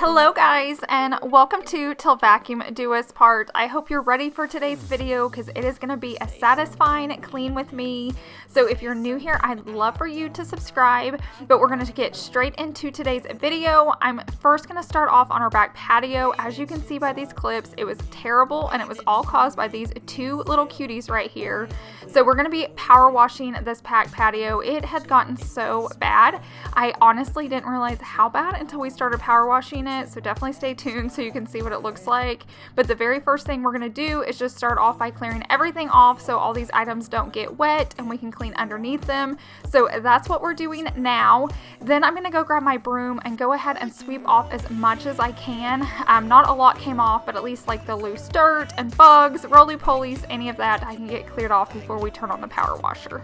Hello guys, and welcome to Till Vacuum Do Us Part. I hope you're ready for today's video because it is going to be a satisfying clean with me. So if you're new here, I'd love for you to subscribe, but we're going to get straight into today's video. I'm first going to start off on our back patio. As you can see by these clips, it was terrible and it was all caused by these two little cuties right here. So we're going to be power washing this back patio. It had gotten so bad. I honestly didn't realize how bad until we started power washing it, so definitely stay tuned so you can see what it looks like. But the very first thing we're going to do is just start off by clearing everything off so all these items don't get wet and we can clean underneath them. So that's what we're doing now. Then I'm going to go grab my broom and go ahead and sweep off as much as I can. Not a lot came off, but at least like the loose dirt and bugs, roly-polies, any of that I can get cleared off before we turn on the power washer.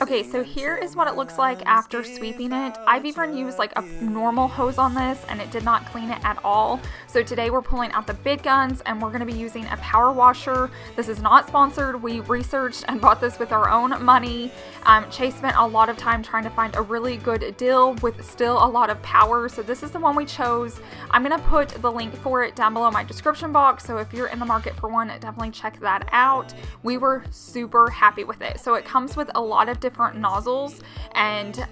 Okay, so here is what it looks like after sweeping it. I've even used like a normal hose on this and it did not clean it at all. So today we're pulling out the big guns and we're going to be using a power washer. This is not sponsored. We researched and bought this with our own money. Chase spent a lot of time trying to find a really good deal with still a lot of power. So this is the one we chose. I'm going to put the link for it down below my description box. So if you're in the market for one, definitely check that out. We were super happy with it. So it comes with a lot of different nozzles, and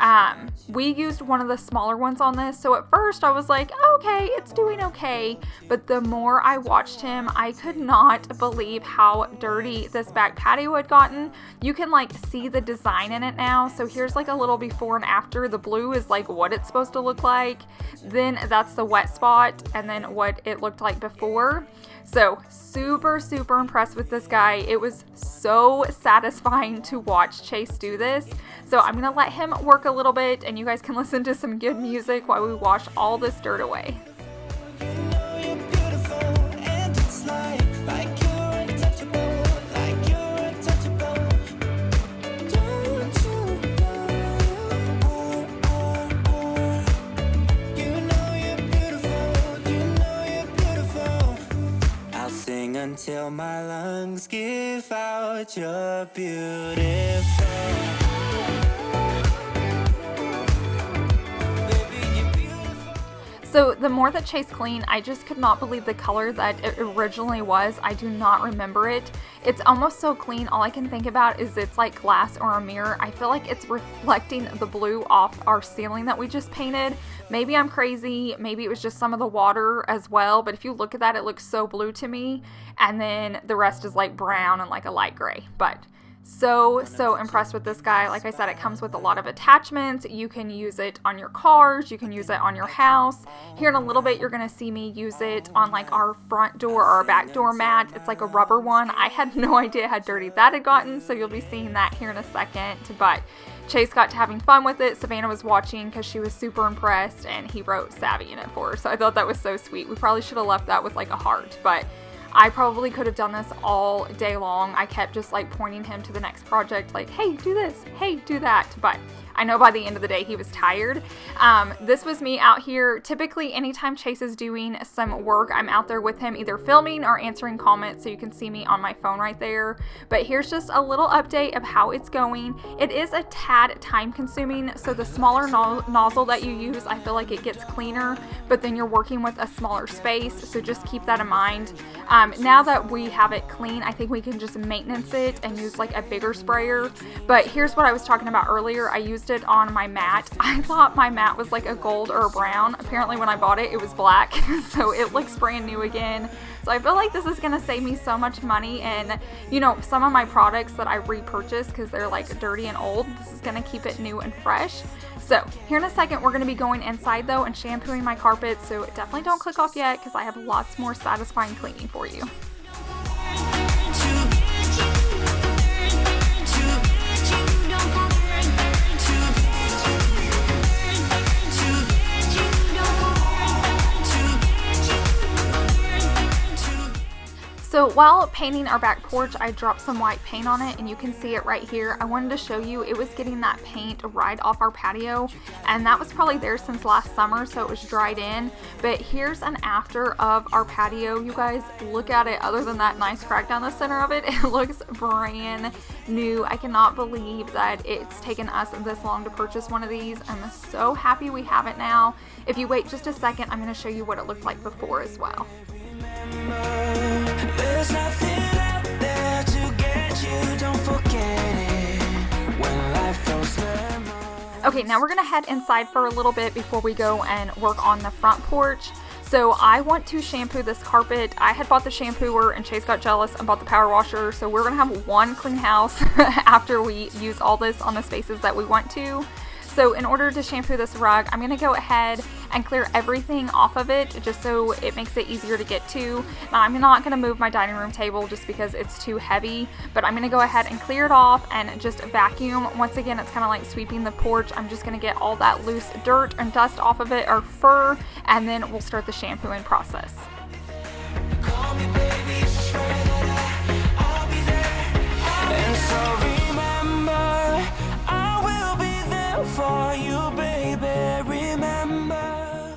we used one of the smaller ones on this. So at first I was like, okay, it's doing okay, but the more I watched him, I could not believe how dirty this back patio had gotten. You can like see the design in it now. So here's like a little before and after. The blue is like what it's supposed to look like, then that's the wet spot, and then what it looked like before. So super impressed with this guy. It was so satisfying to watch Chase do this. So I'm gonna let him work a little bit and you guys can listen to some good music while we wash all this dirt away. Until my lungs give out your beautiful. So the more that Chase cleaned, I just could not believe the color that it originally was. I do not remember it. It's almost so clean. All I can think about is it's like glass or a mirror. I feel like it's reflecting the blue off our ceiling that we just painted. Maybe I'm crazy. Maybe it was just some of the water as well. But if you look at that, it looks so blue to me. And then the rest is like brown and like a light gray. But so impressed with this guy. Like I said, it comes with a lot of attachments. You can use it on your cars, you can use it on your house. Here in a little bit you're gonna see me use it on like our front door or our back door mat. It's like a rubber one. I had no idea how dirty that had gotten, so you'll be seeing that here in a second. But Chase got to having fun with it. Savannah was watching because she was super impressed, and he wrote Savvy in it for her, so I thought that was so sweet. We probably should have left that with like a heart, but I probably could have done this all day long. I kept just like pointing him to the next project, like, hey, do this, hey, do that. But I know by the end of the day he was tired. This was me out here. Typically anytime Chase is doing some work, I'm out there with him either filming or answering comments, so you can see me on my phone right there. But here's just a little update of how it's going. It is a tad time consuming, so the smaller nozzle that you use, I feel like it gets cleaner, but then you're working with a smaller space, so just keep that in mind. Now that we have it clean, I think we can just maintenance it and use like a bigger sprayer. But here's what I was talking about earlier. I used it on my mat. I thought my mat was like a gold or a brown. Apparently when I bought it, it was black. So it looks brand new again. So I feel like this is going to save me so much money. And you know, some of my products that I repurchase because they're like dirty and old, this is going to keep it new and fresh. So here in a second, we're going to be going inside though and shampooing my carpet. So definitely don't click off yet because I have lots more satisfying cleaning for you. So while painting our back porch, I dropped some white paint on it, and you can see it right here. I wanted to show you it was getting that paint right off our patio, and that was probably there since last summer, so it was dried in. But here's an after of our patio, you guys. Look at it. Other than that nice crack down the center of it, it looks brand new. I cannot believe that it's taken us this long to purchase one of these. I'm so happy we have it now. If you wait just a second, I'm going to show you what it looked like before as well. There's nothing out there to get you, don't forget it when life throws lemons. Okay, now we're gonna head inside for a little bit before we go and work on the front porch. So I want to shampoo this carpet. I had bought the shampooer and Chase got jealous and bought the power washer, so we're gonna have one clean house after we use all this on the spaces that we want to. So in order to shampoo this rug, I'm going to go ahead and clear everything off of it just so it makes it easier to get to. Now I'm not going to move my dining room table just because it's too heavy, but I'm going to go ahead and clear it off and just vacuum. Once again, it's kind of like sweeping the porch. I'm just going to get all that loose dirt and dust off of it, or fur, and then we'll start the shampooing process. Call me, baby, swear that I'll be there. And so remember, I will be there for you, baby, remember.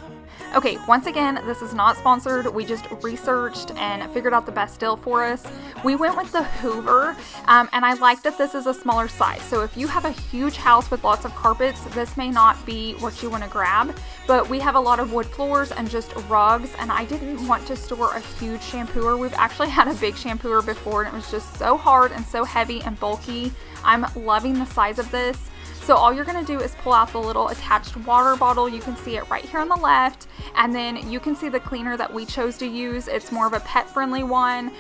Okay, once again, this is not sponsored. We just researched and figured out the best deal for us. We went with the Hoover, and I like that this is a smaller size. So if you have a huge house with lots of carpets, this may not be what you want to grab, but we have a lot of wood floors and just rugs, and I didn't want to store a huge shampooer. We've actually had a big shampooer before, and it was just so hard and so heavy and bulky. I'm loving the size of this. So all you're going to do is pull out the little attached water bottle. You can see it right here on the left, and then you can see the cleaner that we chose to use. It's more of a pet friendly one,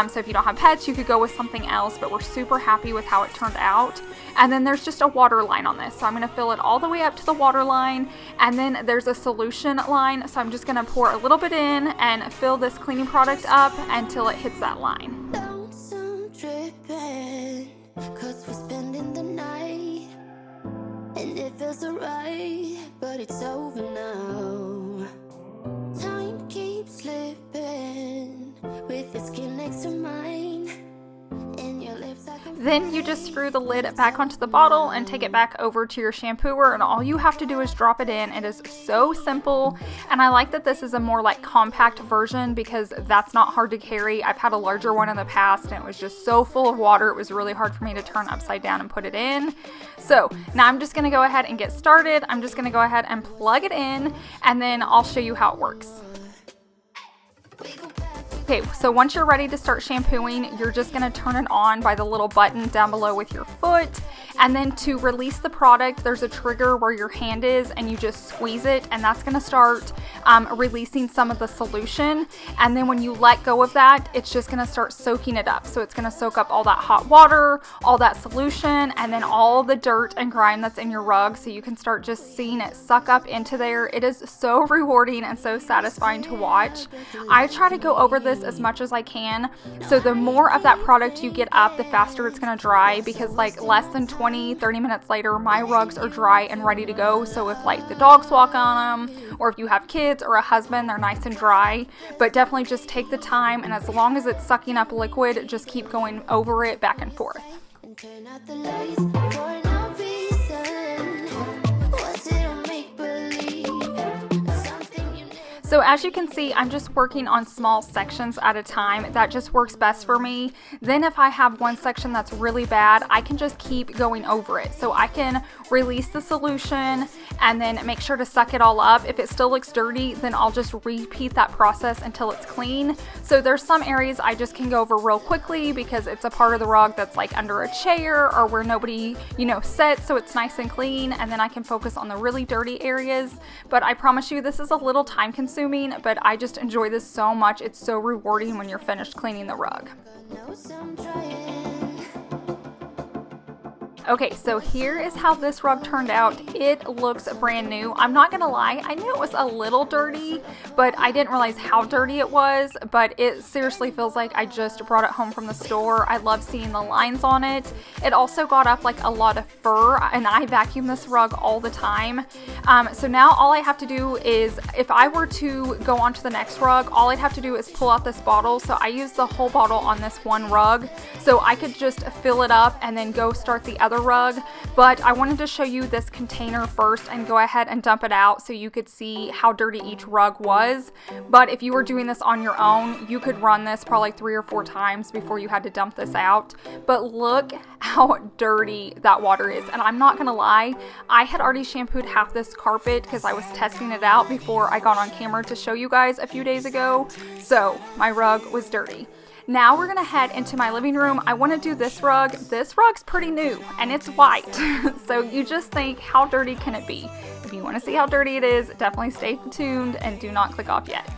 so if you don't have pets, you could go with something else, but we're super happy with how it turned out. And then there's just a water line on this, so I'm going to fill it all the way up to the water line, and then there's a solution line, so I'm just going to pour a little bit in and fill this cleaning product up until it hits that line. Lonesome dripping, 'cause we're spending the night, and it feels alright, but it's over now. Time keeps slipping with your skin next to mine, and your lips I can Then you just screw the lid back onto the bottle and take it back over to your shampooer, and all you have to do is drop it in. It is so simple, and I like that this is a more like compact version because that's not hard to carry. I've had a larger one in the past and it was just so full of water, it was really hard for me to turn upside down and put it in. So now I'm just going to go ahead and get started. I'm just going to go ahead and plug it in, and then I'll show you how it works. Okay, so once you're ready to start shampooing, you're just going to turn it on by the little button down below with your foot. And then to release the product, there's a trigger where your hand is, and you just squeeze it, and that's going to start releasing some of the solution. And then when you let go of that, it's just going to start soaking it up. So it's going to soak up all that hot water, all that solution, and then all the dirt and grime that's in your rug. So you can start just seeing it suck up into there. It is so rewarding and so satisfying to watch. I try to go over this as much as I can. So the more of that product you get up, the faster it's going to dry, because like less than 20-30 minutes later, my rugs are dry and ready to go. So if like the dogs walk on them, or if you have kids or a husband, they're nice and dry. But definitely just take the time, and as long as it's sucking up liquid, just keep going over it back and forth. and turn out the lights for no reason. Was it a make-believe? Something you never. So as you can see, I'm just working on small sections at a time. That just works best for me. Then if I have one section that's really bad, I can just keep going over it. So I can release the solution and then make sure to suck it all up. If it still looks dirty, then I'll just repeat that process until it's clean. So there's some areas I just can go over real quickly because it's a part of the rug that's like under a chair or where nobody, sits, so it's nice and clean, and then I can focus on the really dirty areas. But I promise you, this is a little time consuming, but I just enjoy this so much. It's so rewarding when you're finished cleaning the rug. God knows I'm trying. Okay, so here is how this rug turned out. It looks brand new. I'm not gonna lie, I knew it was a little dirty, but I didn't realize how dirty it was, but it seriously feels like I just brought it home from the store. I love seeing the lines on it. It also got up like a lot of fur, and I vacuum this rug all the time. So now all I have to do is, if I were to go on to the next rug, all I'd have to do is pull out this bottle. So I use the whole bottle on this one rug, so I could just fill it up and then go start the other rug. But I wanted to show you this container first and go ahead and dump it out so you could see how dirty each rug was. But if you were doing this on your own, you could run this probably 3 or 4 times before you had to dump this out. But look how dirty that water is. And I'm not gonna lie, I had already shampooed half this carpet because I was testing it out before I got on camera to show you guys a few days ago. So my rug was dirty. Now we're gonna head into my living room. I wanna do this rug. This rug's pretty new and it's white. So you just think, how dirty can it be? If you wanna see how dirty it is, definitely stay tuned and do not click off yet.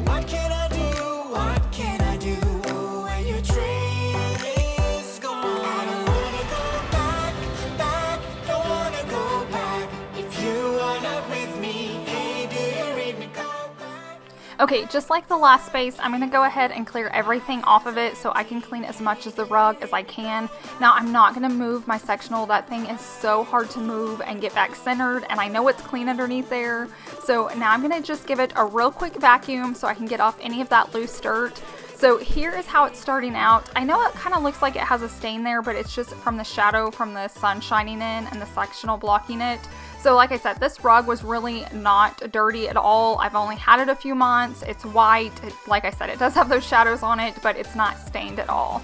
What can I do? What can I do when your train is gone? I don't wanna go back, don't wanna go back. If you are not with me, hey, do you read me? Go back. Okay, just like the last space, I'm gonna go ahead and clear everything off of it so I can clean as much of the rug as I can. Now, I'm not gonna move my sectional. That thing is so hard to move and get back centered, and I know it's clean underneath there. So now I'm gonna just give it a real quick vacuum so I can get off any of that loose dirt. So here is how it's starting out. I know it kind of looks like it has a stain there, but it's just from the shadow from the sun shining in and the sectional blocking it. So like I said, this rug was really not dirty at all. I've only had it a few months. It's white. Like I said, it does have those shadows on it, but it's not stained at all.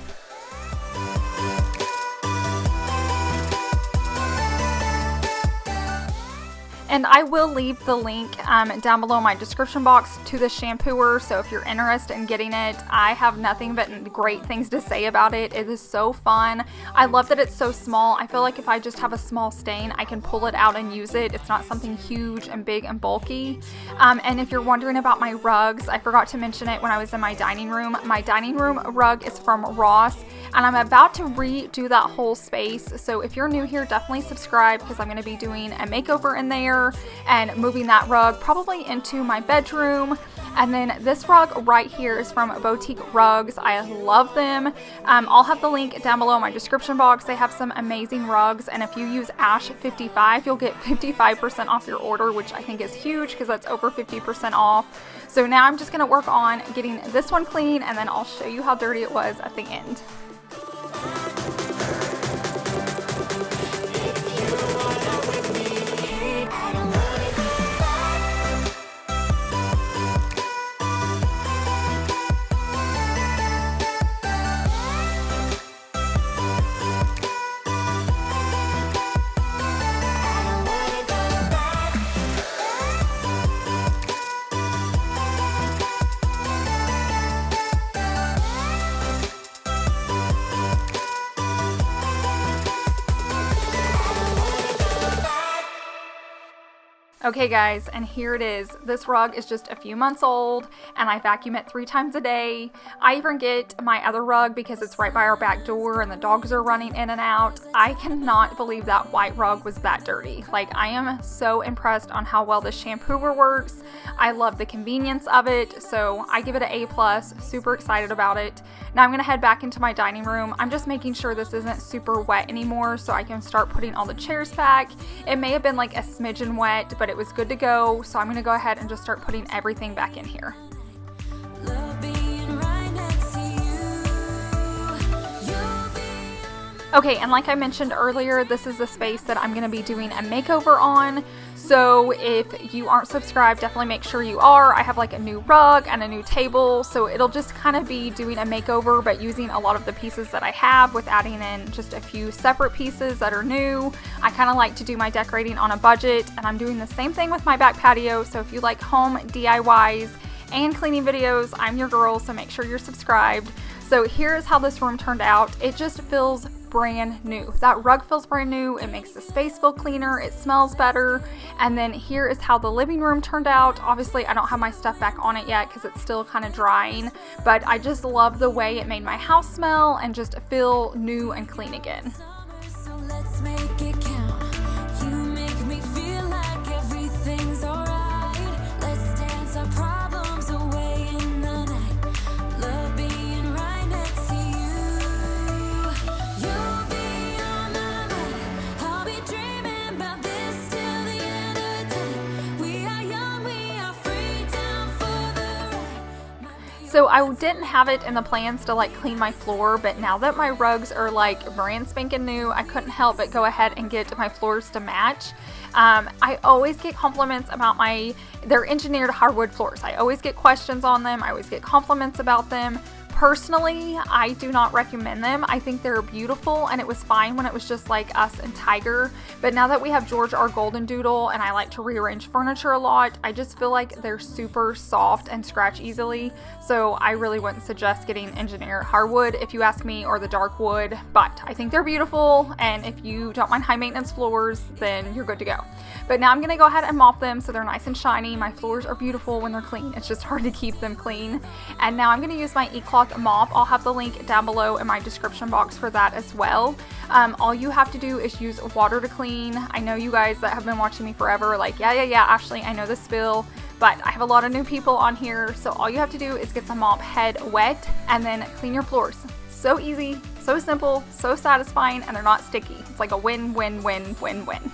And I will leave the link down below in my description box to the shampooer, so if you're interested in getting it, I have nothing but great things to say about it. It is so fun. I love that it's so small. I feel like if I just have a small stain, I can pull it out and use it. It's not something huge and big and bulky. And if you're wondering about my rugs, I forgot to mention it when I was in my dining room. My dining room rug is from Ross, and I'm about to redo that whole space. So if you're new here, definitely subscribe because I'm going to be doing a makeover in there and moving that rug probably into my bedroom. And then this rug right here is from Boutique Rugs. I love them. I'll have the link down below in my description box. They have some amazing rugs, and if you use ASH55, you'll get 55% off your order, which I think is huge because that's over 50% off. So now I'm just going to work on getting this one clean, and then I'll show you how dirty it was at the end. Okay guys, and here it is. This rug is just a few months old, and I vacuum it 3 times a day. I even get my other rug because it's right by our back door and the dogs are running in and out. I cannot believe that white rug was that dirty. Like, I am so impressed on how well the shampooer works. I love the convenience of it, so I give it an A+, super excited about it. Now I'm gonna head back into my dining room. I'm just making sure this isn't super wet anymore so I can start putting all the chairs back. It may have been like a smidgen wet, but it was good to go, so I'm gonna go ahead and just start putting everything back in here. Okay, and like I mentioned earlier, this is the space that I'm going to be doing a makeover on. So if you aren't subscribed, definitely make sure you are. I have like a new rug and a new table, so it'll just kind of be doing a makeover, but using a lot of the pieces that I have with adding in just a few separate pieces that are new. I kind of like to do my decorating on a budget, and I'm doing the same thing with my back patio. So if you like home DIYs and cleaning videos, I'm your girl, so make sure you're subscribed. So here's how this room turned out. It just feels brand new. That rug feels brand new. It makes the space feel cleaner. It smells better. And then here is how the living room turned out. Obviously, I don't have my stuff back on it yet because it's still kind of drying, but I just love the way it made my house smell and just feel new and clean again. So let's make it count. You make me feel like everything's alright. Let's dance our problems away in the night. Love being right next to you. You'll be on my mind. I'll be dreaming about this till the end of time. We are young, we are free, down for the ride. So I didn't have it in the plans to like clean my floor, but now that my rugs are like brand spanking new, I couldn't help but go ahead and get my floors to match. I always get compliments about they're engineered hardwood floors. I always get questions on them. I always get compliments about them. Personally, I do not recommend them. I think they're beautiful, and it was fine when it was just like us and Tiger. But now that we have George, our golden doodle, and I like to rearrange furniture a lot, I just feel like they're super soft and scratch easily. So I really wouldn't suggest getting engineered hardwood if you ask me, or the dark wood. But I think they're beautiful, and if you don't mind high maintenance floors, then you're good to go. But now I'm going to go ahead and mop them so they're nice and shiny. My floors are beautiful when they're clean. It's just hard to keep them clean. And now I'm going to use my E-Cloth mop. I'll have the link down below in my description box for that as well. All you have to do is use water to clean. I know you guys that have been watching me forever, like, yeah, Ashley, I know the spill, but I have a lot of new people on here, so all you have to do is get the mop head wet and then clean your floors. So easy, so simple, so satisfying, and they're not sticky. It's like a win, win, win, win, win.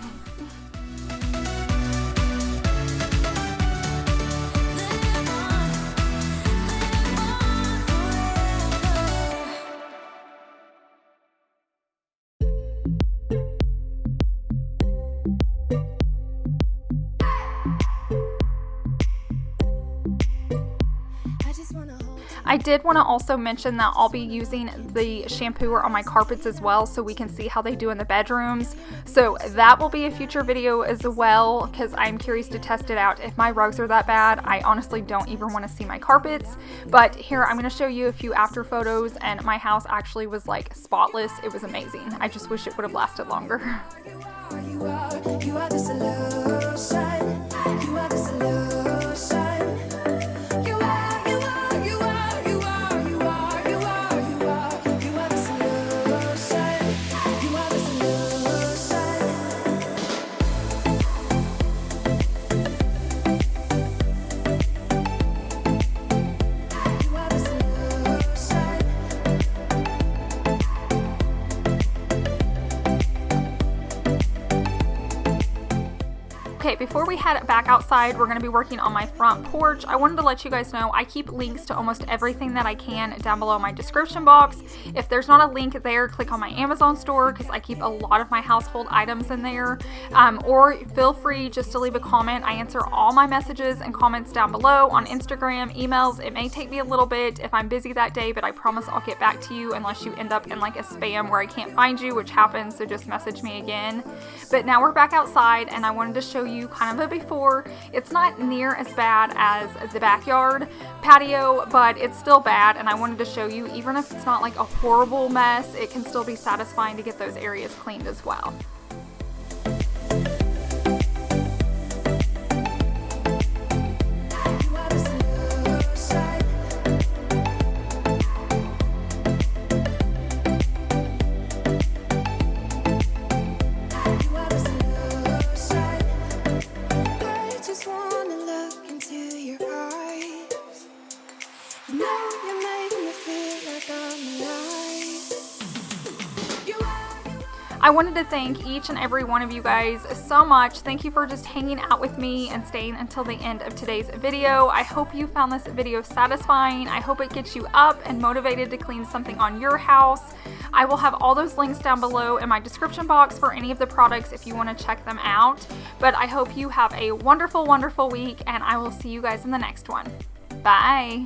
I did want to also mention that I'll be using the shampooer on my carpets as well, so we can see how they do in the bedrooms. So that will be a future video as well, because I'm curious to test it out. If my rugs are that bad, I honestly don't even want to see my carpets. But here, I'm going to show you a few after photos, and my house actually was like spotless. It was amazing. I just wish it would have lasted longer. You are the solution. You are the solution. Okay, before we head back outside, we're going to be working on my front porch. I wanted to let you guys know I keep links to almost everything that I can down below in my description box. If there's not a link there, click on my Amazon store, because I keep a lot of my household items in there. Or feel free just to leave a comment. I answer all my messages and comments down below on Instagram, emails. It may take me a little bit if I'm busy that day, but I promise I'll get back to you unless you end up in like a spam where I can't find you, which happens, so just message me again. But now we're back outside, and I wanted to show you kind of a before. It's not near as bad as the backyard patio, but it's still bad, and I wanted to show you, even if it's not like a horrible mess, it can still be satisfying to get those areas cleaned as well. I wanted to thank each and every one of you guys so much. Thank you for just hanging out with me and staying until the end of today's video. I hope you found this video satisfying. I hope it gets you up and motivated to clean something on your house. I will have all those links down below in my description box for any of the products if you want to check them out. But I hope you have a wonderful, wonderful week, and I will see you guys in the next one. Bye!